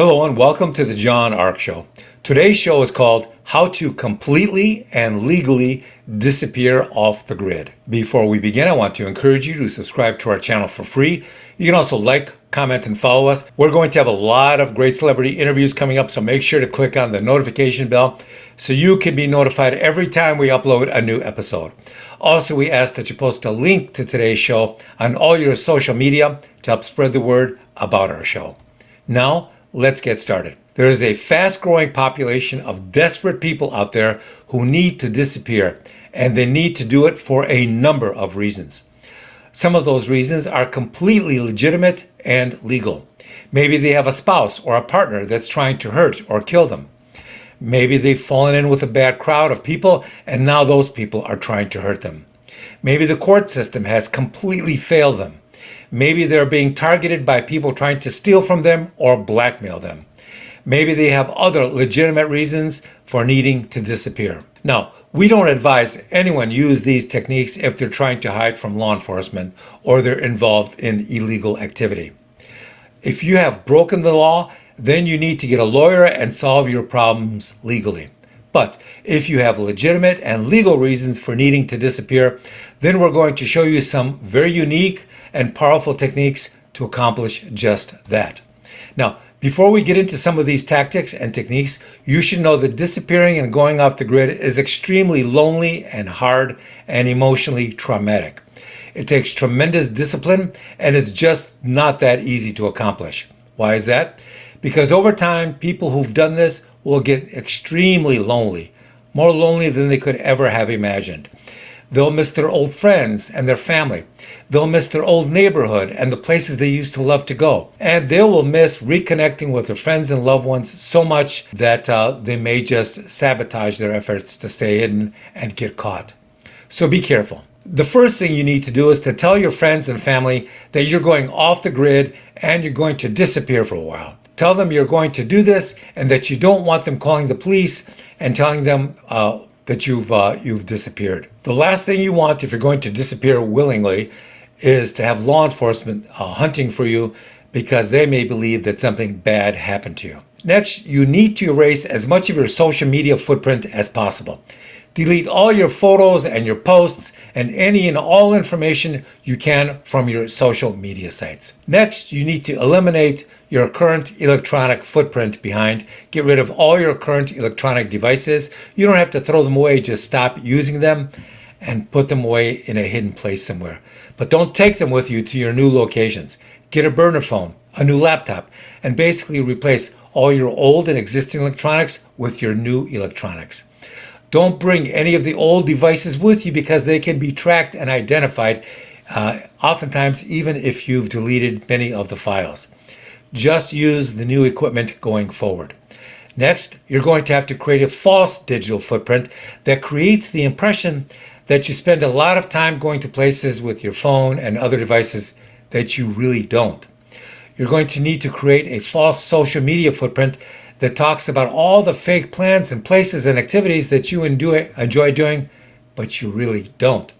Hello and welcome to the John Ark Show. Today's show is called How to Completely and Legally Disappear Off the Grid. Before we begin, I want to encourage you to subscribe to our channel for free. You can also like, comment, and follow us. We're going to have a lot of great celebrity interviews coming up, so make sure to click on the notification bell so you can be notified every time we upload a new episode. Also, we ask that you post a link to today's show on all your social media to help spread the word about our show. Now, let's get started. There is a fast-growing population of desperate people out there who need to disappear, and they need to do it for a number of reasons. Some of those reasons are completely legitimate and legal. Maybe they have a spouse or a partner that's trying to hurt or kill them. Maybe they've fallen in with a bad crowd of people, and now those people are trying to hurt them. Maybe the court system has completely failed them. Maybe they're being targeted by people trying to steal from them or blackmail them. Maybe they have other legitimate reasons for needing to disappear. Now, we don't advise anyone use these techniques if they're trying to hide from law enforcement or they're involved in illegal activity. If you have broken the law, then you need to get a lawyer and solve your problems legally. But if you have legitimate and legal reasons for needing to disappear, then we're going to show you some very unique and powerful techniques to accomplish just that. Now, before we get into some of these tactics and techniques, you should know that disappearing and going off the grid is extremely lonely and hard and emotionally traumatic. It takes tremendous discipline, and it's just not that easy to accomplish. Why is that? Because over time, people who've done this will get extremely lonely, more lonely than they could ever have imagined. They'll miss their old friends and their family. They'll miss their old neighborhood and the places they used to love to go. And they will miss reconnecting with their friends and loved ones so much that they may just sabotage their efforts to stay hidden and get caught. So be careful. The first thing you need to do is to tell your friends and family that you're going off the grid and you're going to disappear for a while. Tell them you're going to do this and that you don't want them calling the police and telling them that you've disappeared. The last thing you want if you're going to disappear willingly is to have law enforcement hunting for you because they may believe that something bad happened to you. Next, you need to erase as much of your social media footprint as possible. Delete all your photos and your posts and any and all information you can from your social media sites. Next, you need to eliminate your current electronic footprint behind. Get rid of all your current electronic devices. You don't have to throw them away, just stop using them and put them away in a hidden place somewhere. But don't take them with you to your new locations. Get a burner phone, a new laptop, and basically replace all your old and existing electronics with your new electronics. Don't bring any of the old devices with you because they can be tracked and identified, oftentimes even if you've deleted many of the files. Just use the new equipment going forward. Next, you're going to have to create a false digital footprint that creates the impression that you spend a lot of time going to places with your phone and other devices that you really don't. You're going to need to create a false social media footprint that talks about all the fake plans and places and activities that you enjoy doing, but you really don't.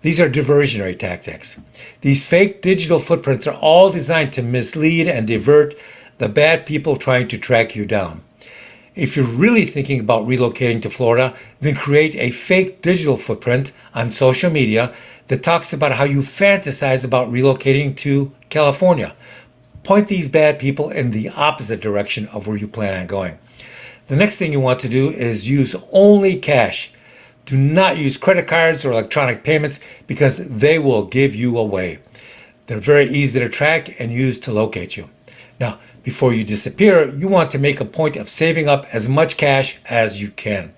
These are diversionary tactics. These fake digital footprints are all designed to mislead and divert the bad people trying to track you down. If you're really thinking about relocating to Florida, then create a fake digital footprint on social media that talks about how you fantasize about relocating to California. Point these bad people in the opposite direction of where you plan on going. The next thing you want to do is use only cash. Do not use credit cards or electronic payments because they will give you away. They're very easy to track and use to locate you. Now, before you disappear, you want to make a point of saving up as much cash as you can.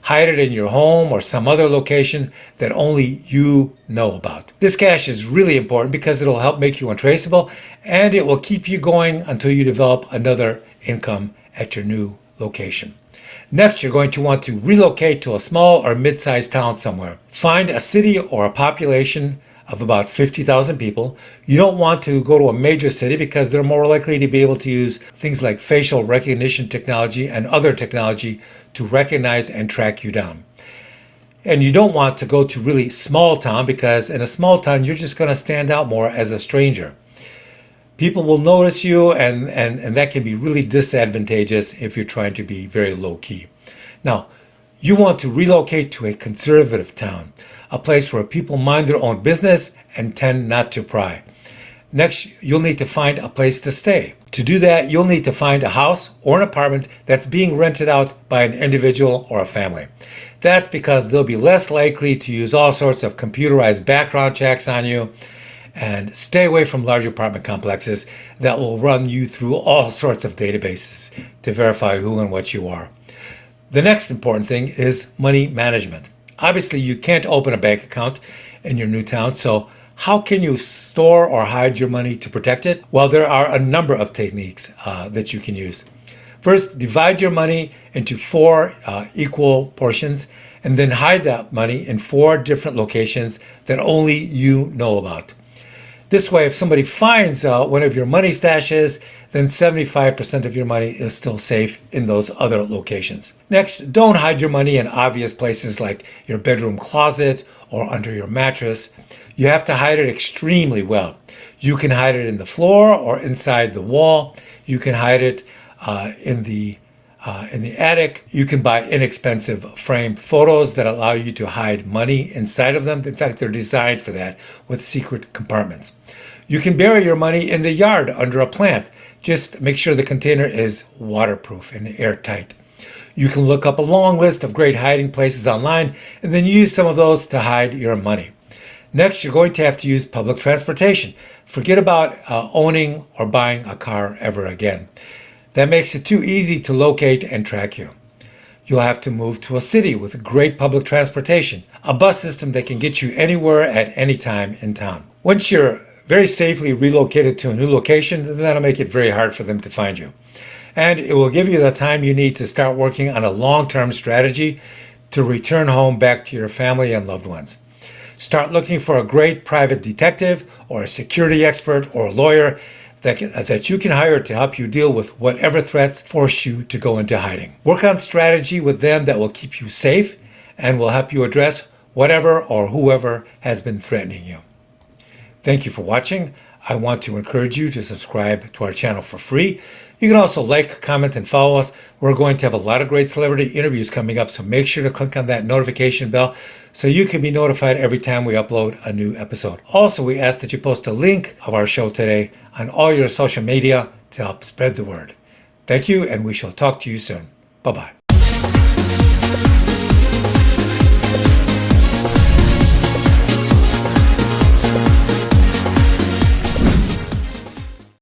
Hide it in your home or some other location that only you know about. This cash is really important because it'll help make you untraceable and it will keep you going until you develop another income at your new location. Next, you're going to want to relocate to a small or mid-sized town somewhere. Find a city or a population of about 50,000 people. You don't want to go to a major city because they're more likely to be able to use things like facial recognition technology and other technology to recognize and track you down. And you don't want to go to really small town because in a small town, you're just going to stand out more as a stranger. People will notice you, and that can be really disadvantageous if you're trying to be very low key. Now, you want to relocate to a conservative town, a place where people mind their own business and tend not to pry. Next, you'll need to find a place to stay. To do that, you'll need to find a house or an apartment that's being rented out by an individual or a family. That's because they'll be less likely to use all sorts of computerized background checks on you. And stay away from large apartment complexes that will run you through all sorts of databases to verify who and what you are. The next important thing is money management. Obviously, you can't open a bank account in your new town, so how can you store or hide your money to protect it? Well, there are a number of techniques that you can use. First, divide your money into 4 equal portions, and then hide that money in 4 different locations that only you know about. This way, if somebody finds one of your money stashes, then 75% of your money is still safe in those other locations. Next, don't hide your money in obvious places like your bedroom closet or under your mattress. You have to hide it extremely well. You can hide it in the floor or inside the wall. You can hide it in the attic. You can buy inexpensive framed photos that allow you to hide money inside of them. In fact, they're designed for that with secret compartments. You can bury your money in the yard under a plant. Just make sure the container is waterproof and airtight. You can look up a long list of great hiding places online and then use some of those to hide your money. Next, you're going to have to use public transportation. Forget about owning or buying a car ever again. That makes it too easy to locate and track you. You'll have to move to a city with great public transportation, a bus system that can get you anywhere at any time in town. Once you're very safely relocated to a new location, then that'll make it very hard for them to find you. And it will give you the time you need to start working on a long-term strategy to return home back to your family and loved ones. Start looking for a great private detective or a security expert or a lawyer that you can hire to help you deal with whatever threats force you to go into hiding. Work on strategy with them that will keep you safe and will help you address whatever or whoever has been threatening you. Thank you for watching. I want to encourage you to subscribe to our channel for free. You can also like, comment, and follow us. We're going to have a lot of great celebrity interviews coming up, so make sure to click on that notification bell so you can be notified every time we upload a new episode. Also, we ask that you post a link of our show today on all your social media to help spread the word. Thank you, and we shall talk to you soon. Bye-bye.